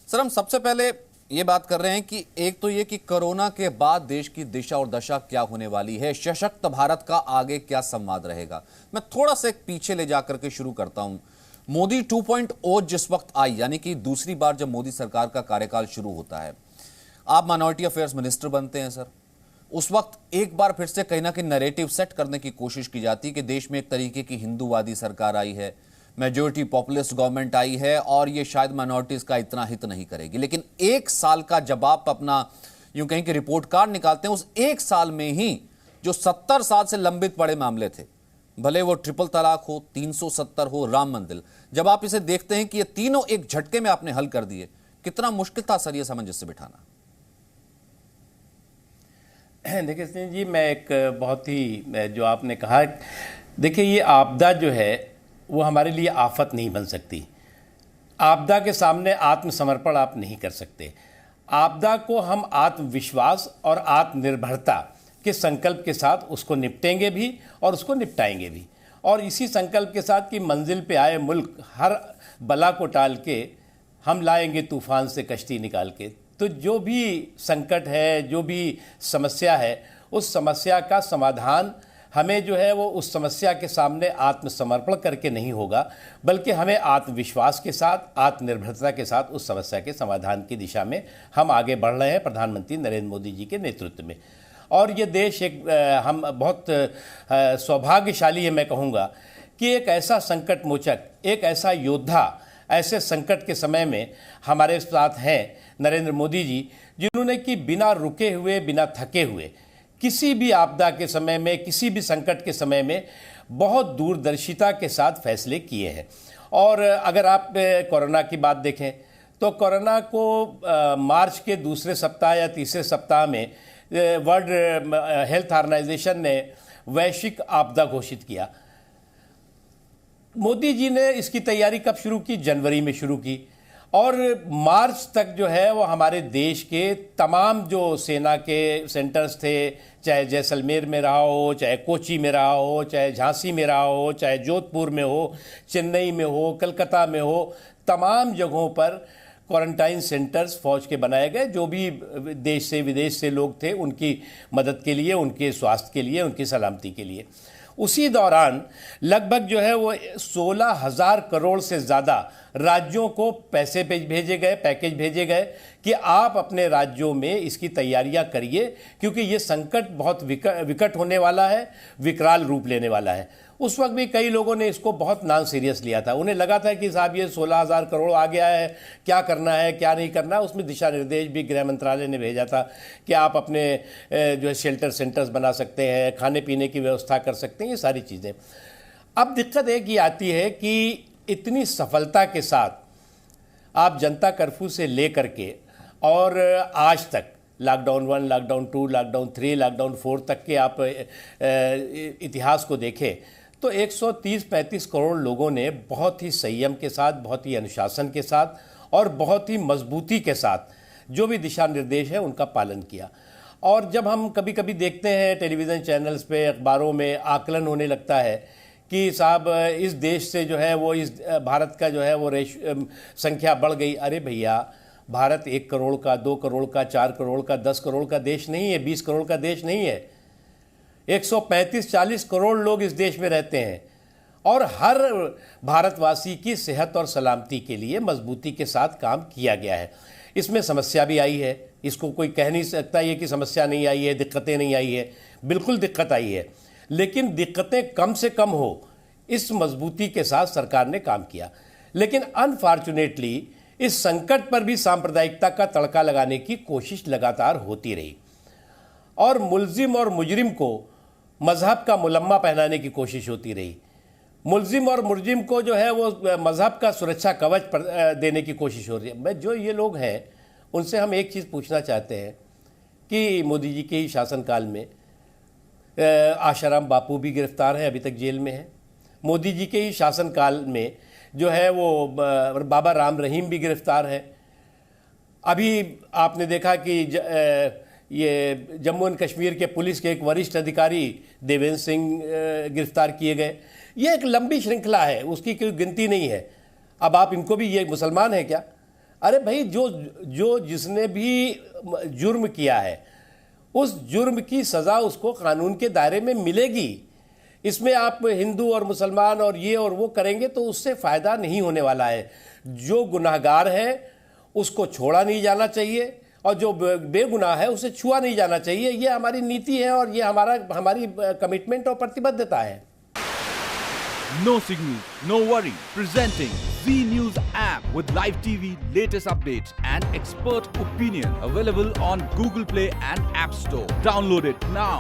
Sir, हम सबसे पहले ये बात कर रहे हैं कि एक तो ये कि कोरोना के बाद देश की दिशा और दशा क्या होने वाली है, सशक्त भारत का आगे क्या संवाद रहेगा। मैं थोड़ा सा एक पीछे ले जाकर के शुरू करता हूं। मोदी 2.0 जिस वक्त आई, यानी कि दूसरी बार जब मोदी सरकार का कार्यकाल शुरू होता है, आप माइनॉरिटी अफेयर्स मिनिस्टर बनते हैं सर। उस वक्त एक बार फिर से कहीं ना कहीं नैरेटिव सेट करने की कोशिश की जाती है कि देश में एक तरीके की हिंदूवादी सरकार आई है, मेजोरिटी पॉपुलिस्ट गवर्नमेंट आई है और ये शायद माइनॉरिटीज का इतना हित नहीं करेगी। लेकिन एक साल का जब आप अपना यूं कहें कि रिपोर्ट कार्ड निकालते हैं, उस एक साल में ही जो 70 साल से लंबित पड़े मामले थे, भले वो ट्रिपल तलाक हो, 370 हो, राम मंदिर, जब आप इसे देखते हैं कि ये तीनों एक झटके में आपने हल कर दिए, कितना मुश्किल था सर ये सामंजस्य बिठाना? देखिए सिंह जी, मैं एक बहुत ही जो आपने कहा, देखिए ये आपदा जो है वो हमारे लिए आफत नहीं बन सकती। आपदा के सामने आत्मसमर्पण आप नहीं कर सकते। आपदा को हम आत्मविश्वास और आत्मनिर्भरता के संकल्प के साथ उसको निपटेंगे भी और उसको निपटाएंगे भी, और इसी संकल्प के साथ कि मंजिल पे आए मुल्क हर बला को टाल के हम लाएंगे तूफान से कश्ती निकाल के। तो जो भी संकट है, जो भी समस्या है, उस समस्या का समाधान हमें जो है वो उस समस्या के सामने आत्मसमर्पण करके नहीं होगा, बल्कि हमें आत्मविश्वास के साथ, आत्मनिर्भरता के साथ उस समस्या के समाधान की दिशा में हम आगे बढ़ रहे हैं प्रधानमंत्री नरेंद्र मोदी जी के नेतृत्व में। और ये देश एक हम बहुत सौभाग्यशाली है, मैं कहूँगा कि एक ऐसा संकट मोचक, एक ऐसा योद्धा ऐसे संकट के समय में हमारे साथ हैं नरेंद्र मोदी जी, जिन्होंने कि बिना रुके हुए, बिना थके हुए, किसी भी आपदा के समय में, किसी भी संकट के समय में बहुत दूरदर्शिता के साथ फैसले किए हैं। और अगर आप कोरोना की बात देखें तो कोरोना को मार्च के दूसरे सप्ताह या तीसरे सप्ताह में वर्ल्ड हेल्थ ऑर्गेनाइजेशन ने वैश्विक आपदा घोषित किया। मोदी जी ने इसकी तैयारी कब शुरू की? जनवरी में शुरू की, और मार्च तक जो है वो हमारे देश के तमाम जो सेना के सेंटर्स थे, चाहे जैसलमेर में रहा हो, चाहे कोची में रहा हो, चाहे झांसी में रहा हो, चाहे जोधपुर में हो, चेन्नई में हो, कलकत्ता में हो, तमाम जगहों पर क्वारंटाइन सेंटर्स फौज के बनाए गए। जो भी देश से विदेश से लोग थे उनकी मदद के लिए, उनके स्वास्थ्य के लिए, उनकी सलामती के लिए। उसी दौरान लगभग जो है वो 16,000 करोड़ से ज़्यादा राज्यों को पैसे भेजे गए, पैकेज भेजे गए कि आप अपने राज्यों में इसकी तैयारियां करिए, क्योंकि ये संकट बहुत विकट होने वाला है, विकराल रूप लेने वाला है। उस वक्त भी कई लोगों ने इसको बहुत नॉन सीरियस लिया था। उन्हें लगा था कि साहब ये 16,000 करोड़ आ गया है, क्या करना है क्या नहीं करना। उसमें दिशा निर्देश भी गृह मंत्रालय ने भेजा था कि आप अपने जो है शेल्टर सेंटर्स बना सकते हैं, खाने पीने की व्यवस्था कर सकते हैं, ये सारी चीज़ें। अब दिक्कत एक ही आती है कि इतनी सफलता के साथ आप जनता कर्फ्यू से ले करके और आज तक लॉकडाउन 1, लॉकडाउन 2, लॉकडाउन 3, लॉकडाउन 4 तक के आप इतिहास को देखें तो 130-135 करोड़ लोगों ने बहुत ही संयम के साथ, बहुत ही अनुशासन के साथ और बहुत ही मजबूती के साथ जो भी दिशा निर्देश है उनका पालन किया। और जब हम कभी कभी देखते हैं टेलीविज़न चैनल्स पे, अखबारों में आकलन होने लगता है कि साहब इस देश से जो है वो इस भारत का जो है वो संख्या बढ़ गई। अरे भैया, भारत 1 करोड़ का, 2 करोड़ का, 4 करोड़ का, 10 करोड़ का देश नहीं है, 20 करोड़ का देश नहीं है। 135-40 करोड़ लोग इस देश में रहते हैं और हर भारतवासी की सेहत और सलामती के लिए मजबूती के साथ काम किया गया है। इसमें समस्या भी आई है, इसको कोई कह नहीं सकता ये कि समस्या नहीं आई है, दिक्कतें नहीं आई है। बिल्कुल दिक्कत आई है, लेकिन दिक्कतें कम से कम हो, इस मजबूती के साथ सरकार ने काम किया। लेकिन अनफॉर्चुनेटली इस संकट पर भी सांप्रदायिकता का तड़का लगाने की कोशिश लगातार होती रही और मुल्जिम और मुजरिम को मजहब का मुलम्मा पहनाने की कोशिश होती रही। मुल्जिम और मुजरिम को जो है वो मजहब का सुरक्षा कवच देने की कोशिश हो रही है। मैं जो ये लोग हैं उनसे हम एक चीज़ पूछना चाहते हैं कि मोदी जी के ही शासनकाल में आशाराम बापू भी गिरफ्तार है, अभी तक जेल में है। मोदी जी के ही शासनकाल में जो है वो बाबा राम रहीम भी गिरफ्तार है। अभी आपने देखा कि ये जम्मू एंड कश्मीर के पुलिस के एक वरिष्ठ अधिकारी देवेंद्र सिंह गिरफ्तार किए गए। ये एक लंबी श्रृंखला है, उसकी कोई गिनती नहीं है। अब आप इनको भी, ये मुसलमान है क्या? अरे भाई, जो जिसने भी जुर्म किया है उस जुर्म की सजा उसको कानून के दायरे में मिलेगी। इसमें आप हिंदू और मुसलमान और ये और वो करेंगे तो उससे फायदा नहीं होने वाला है। जो गुनाहगार है उसको छोड़ा नहीं जाना चाहिए और जो बेगुनाह है उसे छुआ नहीं जाना चाहिए। ये हमारी नीति है और ये हमारी कमिटमेंट और प्रतिबद्धता है। No signal, no worry. Presenting Z News app with live TV, latest updates and expert opinion. Available on Google Play and App Store. Download it now.